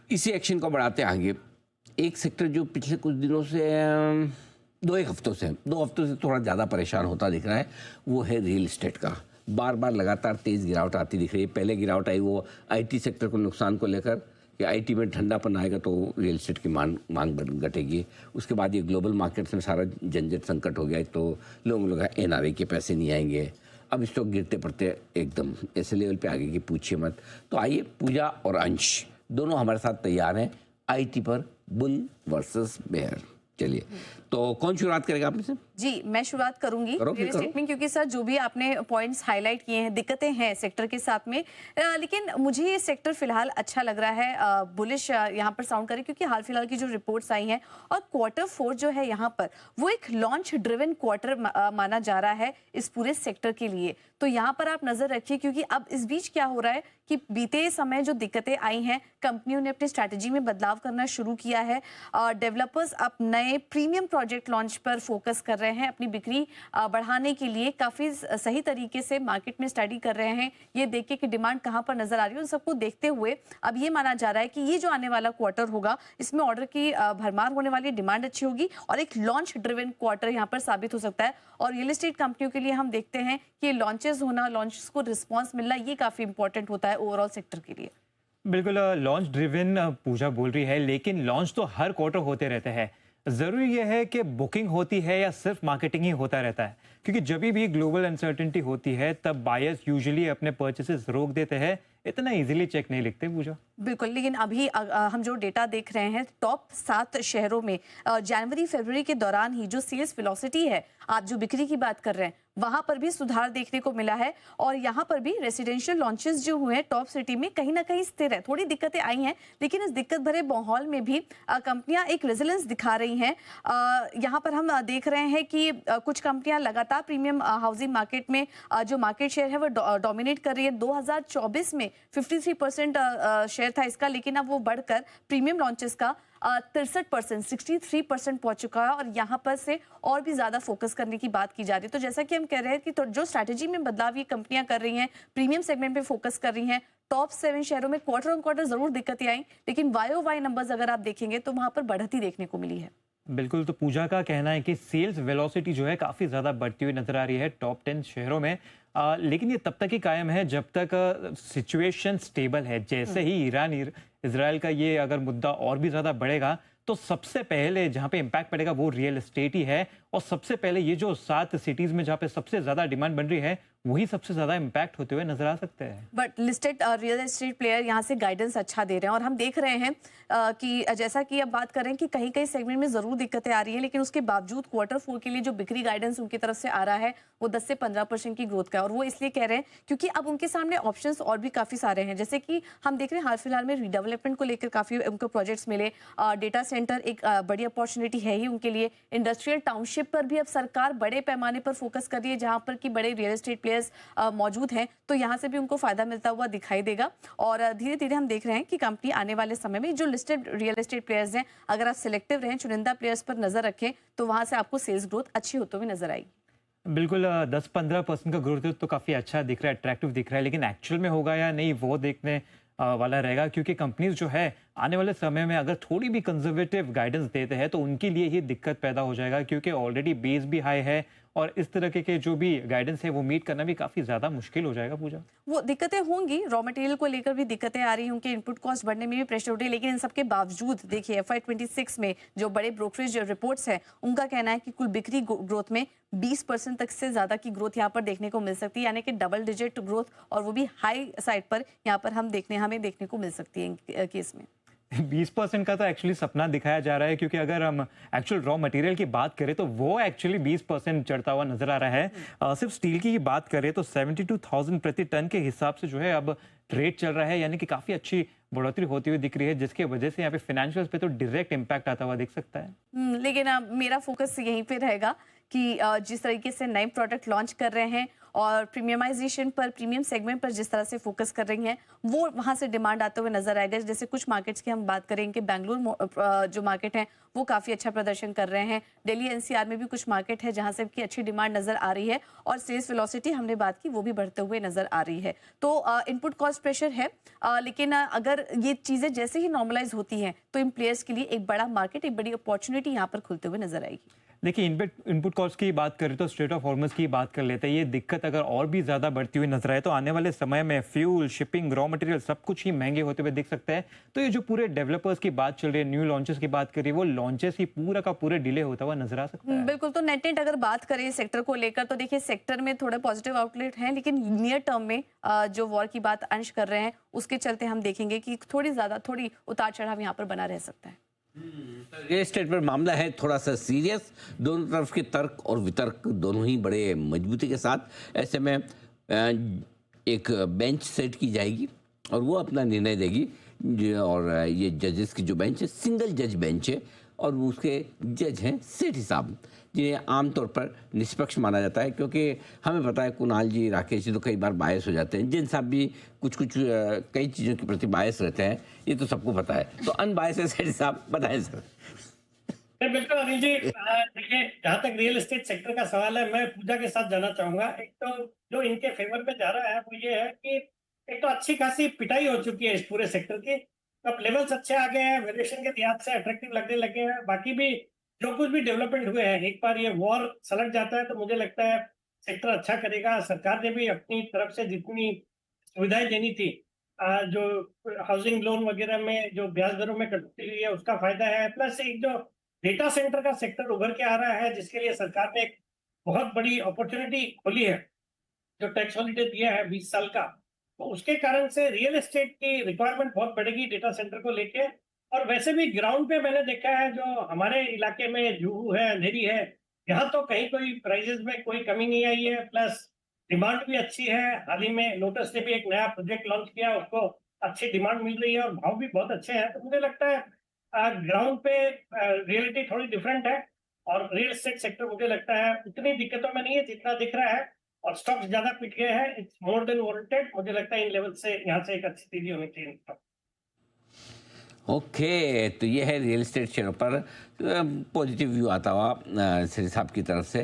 इसी एक्शन को बढ़ाते आगे एक सेक्टर जो पिछले कुछ दिनों से दो हफ्तों से थोड़ा ज़्यादा परेशान होता दिख रहा है, वो है रियल इस्टेट का। बार बार लगातार तेज़ गिरावट आती दिख रही है। पहले गिरावट आई वो आईटी सेक्टर को नुकसान को लेकर कि आईटी में ठंडापन आएगा तो रियल इस्टेट की मांग घटेगी। उसके बाद ये ग्लोबल मार्केट्स में सारा झंझट संकट हो गया, तो लोगों लगा एनआरआई के पैसे नहीं आएंगे। अब स्टॉक गिरते पड़ते एकदम ऐसे लेवल पे आगे की पूछिए मत। तो आइए पूजा और अंश दोनों हमारे साथ तैयार हैं आईटी पर बुल वर्सेस बेयर। चलिए, तो कौन शुरुआत करेगा आपने से? जी, मैं शुरुआत करूंगी रियल एस्टेट में, क्योंकि सर जो भी आपने पॉइंट्स हाईलाइट किए हैं, दिक्कतें हैं सेक्टर के साथ में, लेकिन मुझे ये सेक्टर फिलहाल अच्छा लग रहा है, बुलिश यहाँ पर साउंड करें, क्योंकि हाल फिलहाल की जो रिपोर्ट्स आई हैं और Q4 जो है यहाँ पर वो एक लॉन्च ड्रिवन क्वार्टर माना जा रहा है इस पूरे सेक्टर के लिए। तो यहाँ पर आप नजर रखिए, क्योंकि अब इस बीच क्या हो रहा है कि बीते समय जो दिक्कतें आई हैं, कंपनियों ने अपनी स्ट्रैटेजी में बदलाव करना शुरू किया है। डेवलपर्स अब नए प्रीमियम प्रोजेक्ट लॉन्च पर फोकस कर रहे हैं, अपनी बिक्री बढ़ाने के लिए काफी सही तरीके से मार्केट में स्टडी कर रहे हैं, ये देख के कि डिमांड कहां पर नजर आ रही है। उन सबको देखते हुए अब ये माना जा रहा है कि ये जो आने वाला क्वार्टर होगा, इसमें ऑर्डर की भरमार होने वाली, डिमांड अच्छी होगी और एक लॉन्च ड्रिवन क्वार्टर यहाँ पर साबित हो सकता है। और रियल एस्टेट कंपनियों के लिए हम देखते हैं कि लॉन्चेस होना, लॉन्चेस को रिस्पॉन्स मिलना, ये काफी इंपॉर्टेंट होता है ओवरऑल सेक्टर के लिए। बिल्कुल, लॉन्च ड्रिवन पूजा बोल रही है, लेकिन लॉन्च तो हर क्वार्टर होते रहते हैं। जरूरी यह है कि बुकिंग होती है या सिर्फ मार्केटिंग ही होता रहता है, क्योंकि जब भी ग्लोबल अनसर्टेनिटी होती है तब बायर्स यूजुअली अपने परचेसेस रोक देते हैं, इतना इजीली चेक नहीं लिखते पूजा। बिल्कुल, लेकिन अभी हम जो डेटा देख रहे हैं, टॉप 7 शहरों में जनवरी फरवरी के दौरान ही जो सेल्स वेलोसिटी है, आप जो बिक्री की बात कर रहे हैं, वहां पर भी सुधार देखने को मिला है। और यहाँ पर भी रेसिडेंशियल लॉन्चेस जो हुए हैं टॉप सिटी में कहीं ना कहीं स्थिर है। थोड़ी दिक्कतें आई हैं, लेकिन इस दिक्कत भरे माहौल में भी कंपनियां एक रेजिलेंस दिखा रही हैं। यहाँ पर हम देख रहे हैं कि कुछ कंपनियां लगातार प्रीमियम हाउसिंग मार्केट में जो मार्केट शेयर है वो डोमिनेट कर रही है। 2024 में 53% शेयर था इसका, लेकिन अब वो बढ़कर प्रीमियम लॉन्चेस का 63%, 63% पहुंच चुका है। और यहाँ पर से और भी ज्यादा फोकस करने की बात की जा रही है। तो जैसा कि हम कह रहे हैं कि तो जो स्ट्रैटेजी में बदलाव ये कंपनियां कर रही हैं, प्रीमियम सेगमेंट पे फोकस कर रही हैं। टॉप 7 शहरों में क्वार्टर ऑन क्वार्टर जरूर दिक्कतें आई, लेकिन YOY नंबर्स अगर आप देखेंगे तो वहां पर बढ़ती देखने को मिली है। बिल्कुल, तो पूजा का कहना है कि सेल्स वेलोसिटी जो है काफ़ी ज़्यादा बढ़ती हुई नजर आ रही है टॉप 10 शहरों में। लेकिन ये तब तक ही कायम है जब तक सिचुएशन स्टेबल है। जैसे ही ईरान इजराइल का ये अगर मुद्दा और भी ज़्यादा बढ़ेगा तो सबसे पहले जहाँ पे इम्पैक्ट पड़ेगा वो रियल एस्टेट ही है। और सबसे पहले ये जो 7 सिटीज़ में जहाँ पे सबसे ज़्यादा डिमांड बन रही है, वही सबसे ज्यादा इम्पैक्ट होते हुए नजर आ सकते हैं। But listed real estate player यहाँ से गाइडेंस अच्छा दे रहे हैं। और हम देख रहे हैं कि जैसा कि अब बात करें कि कहीं कहीं सेगमेंट में जरूर दिक्कतें आ रही हैं, लेकिन उसके बावजूद Q4 के लिए जो बिक्री गाइडेंस उनकी तरफ से आ रहा है वो 10 से 15% की ग्रोथ का है। और वो इसलिए कह रहे हैं क्योंकि अब उनके सामने ऑप्शंस और भी काफी सारे हैं। जैसे कि हम देख रहे हैं हाल फिलहाल में रीडेवलपमेंट को लेकर काफी उनको प्रोजेक्ट्स मिले। डेटा सेंटर एक बड़ी अपॉर्चुनिटी है ही उनके लिए। इंडस्ट्रियल टाउनशिप पर भी अब सरकार बड़े पैमाने पर फोकस कर रही है, जहां पर कि बड़े रियल एस्टेट प्लेयर्स मौजूद हैं। तो यहाँ से भी उनको फायदा मिलता हुआ दिखाई देगा। और धीरे धीरे हम देख रहे हैं कि कंपनी आने वाले समय में जो लिस्टेड रियल एस्टेट प्लेयर्स हैं, अगर आप सिलेक्टिव रहें, चुनिंदा प्लेयर्स पर नजर रखें, तो वहां से आपको सेल्स ग्रोथ अच्छी होते हुए नजर आएगी। बिल्कुल, 10-15% का ग्रोथ तो काफी अच्छा दिख रहा है, अट्रैक्टिव दिख रहा है, लेकिन एक्चुअल में होगा या नहीं वो देखने वाला रहेगा। क्योंकि कंपनीज जो है आने वाले समय में अगर थोड़ी भी कंजर्वेटिव गाइडेंस देते हैं तो उनके लिए ही दिक्कत पैदा हो जाएगा, क्योंकि ऑलरेडी बेस भी हाई है और इस तरह के जो भी गाइडेंस है वो मीट करना भी काफी ज्यादा मुश्किल हो जाएगा पूजा। वो दिक्कतें होंगी, रॉ मटेरियल को लेकर भी दिक्कतें आ रही होंगी, इनपुट कॉस्ट बढ़ने में भी प्रेशर उठ रही है। लेकिन इन सबके बावजूद देखिए FY26 में जो बड़े ब्रोकरेज रिपोर्ट्स हैं, उनका कहना है कि कुल बिक्री ग्रोथ में 20% तक से ज्यादा की ग्रोथ यहाँ पर देखने को मिल सकती है, यानी कि डबल डिजिट ग्रोथ, और वो भी हाई साइड पर यहाँ पर हमें देखने को मिल सकती है केस में। 20% का तो एक्चुअली सपना दिखाया जा रहा है, क्योंकि अगर हम एक्चुअल रॉ मटेरियल की बात करें तो वो एक्चुअली 20% चढ़ता हुआ नजर आ रहा है। सिर्फ स्टील की बात करें तो 72,000 प्रति टन के हिसाब से जो है अब रेट चल रहा है, यानी कि काफी अच्छी बढ़ोतरी होती हुई दिख रही है, जिसके वजह से यहाँ पे फाइनेंशियल्स पे तो डायरेक्ट इम्पैक्ट आता हुआ दिख सकता है। लेकिन मेरा फोकस यहीं पे रहेगा कि जिस तरीके से नए प्रोडक्ट लॉन्च कर रहे हैं और प्रीमियमाइजेशन पर, प्रीमियम सेगमेंट पर जिस तरह से फोकस कर रही हैं, वो वहाँ से डिमांड आते हुए नजर आएगा। जैसे कुछ मार्केट्स की हम बात करें कि बेंगलुरु जो मार्केट है वो काफ़ी अच्छा प्रदर्शन कर रहे हैं। दिल्ली एनसीआर में भी कुछ मार्केट है जहाँ से की अच्छी डिमांड नजर आ रही है और सेल्स वेलोसिटी हमने बात की वो भी बढ़ते हुए नजर आ रही है। तो इनपुट कॉस्ट प्रेशर है, लेकिन अगर ये चीज़ें जैसे ही नॉर्मलाइज होती हैं तो इन प्लेयर्स के लिए एक बड़ा मार्केट, एक बड़ी अपॉर्चुनिटी यहाँ पर खुलते हुए नजर आएगी। देखिए, इनपुट कॉस्ट की बात करें तो स्ट्रेट ऑफ हॉर्मस की बात कर लेते हैं। ये दिक्कत अगर और भी ज़्यादा बढ़ती हुई नजर आए तो आने वाले समय में फ्यूल, शिपिंग, रॉ मटेरियल सब कुछ ही महंगे होते हुए दिख सकते हैं। तो ये जो पूरे डेवलपर्स की बात चल रही है, न्यू लॉन्चेस की बात कर रही है, वो लॉन्चेस ही पूरा का पूरा डिले होता हुआ नजर आ सकता है। बिल्कुल। तो नेट अगर बात करें सेक्टर को लेकर तो देखिए सेक्टर में थोड़े पॉजिटिव आउटलेट हैं, लेकिन नियर टर्म में जो वॉर की बात अंश कर रहे हैं उसके चलते हम देखेंगे कि थोड़ी उतार चढ़ाव यहाँ पर बना रह सकता है। रियल एस्टेट पर मामला है थोड़ा सा सीरियस। दोनों तरफ के तर्क और वितर्क दोनों ही बड़े मजबूती के साथ ऐसे में एक बेंच सेट की जाएगी और वो अपना निर्णय देगी। और ये जजेस की जो बेंच है सिंगल जज बेंच है और उसके जज हैं सेठ साहब, जिन्हें आमतौर पर निष्पक्ष माना जाता है, क्योंकि हमें पता है कुणाल जी, राकेश जी तो कई बार बायस हो जाते हैं। जिन साहब भी कुछ कई चीज़ों के प्रति बायस रहते हैं, ये तो सबको पता है। तो अनबायस है सेठ साहब, बताएं सर। बिल्कुल अनिल जी, देखिए जहाँ तक रियल एस्टेट सेक्टर का सवाल है, मैं पूजा के साथ जाना चाहूंगा। एक तो जो इनके फेवर में जा रहा है वो ये है कि एक तो अच्छी खासी पिटाई हो चुकी है इस पूरे सेक्टर की। अब लेवल्स अच्छे आ गए हैं, वैल्यूएशन के लिहाज से अट्रैक्टिव लगने लगे हैं। बाकी भी जो कुछ भी डेवलपमेंट हुए हैं, एक बार ये वॉर सलट जाता है तो मुझे लगता है सेक्टर अच्छा करेगा। सरकार ने भी अपनी तरफ से जितनी सुविधाएं देनी थी, जो हाउसिंग लोन वगैरह में जो ब्याज दरों में कटौती हुई है उसका फायदा है। प्लस एक जो डेटा सेंटर का सेक्टर उभर के आ रहा है, जिसके लिए सरकार ने एक बहुत बड़ी अपॉर्चुनिटी खोली है, जो टैक्स हॉलिडे दिया है 20 साल का, तो उसके कारण से रियल एस्टेट की रिक्वायरमेंट बहुत बढ़ेगी डेटा सेंटर को लेके। और वैसे भी ग्राउंड पे मैंने देखा है, जो हमारे इलाके में जुहू है, अंधेरी है, यहाँ तो कहीं कोई प्राइजेस में कोई कमी नहीं आई है। प्लस डिमांड भी अच्छी है। हाल ही में लोटस ने भी एक नया प्रोजेक्ट लॉन्च किया, उसको अच्छी डिमांड मिल रही है और भाव भी बहुत अच्छे हैं। तो मुझे लगता है ग्राउंड पे रियलिटी थोड़ी डिफरेंट है और रियल एस्टेट सेक्टर मुझे लगता है उतनी दिक्कतों में नहीं है जितना दिख रहा है। और स्टॉक्स ज्यादा पिट गए हैं, इट्स मोर देन वारंटेड। मुझे लगता है इन लेवल से यहाँ से एक अच्छी तेजी होनी चाहिए। ओके, तो ये है रियल एस्टेट शेयर पर पॉजिटिव व्यू आता हुआ सेठ साहब की तरफ से।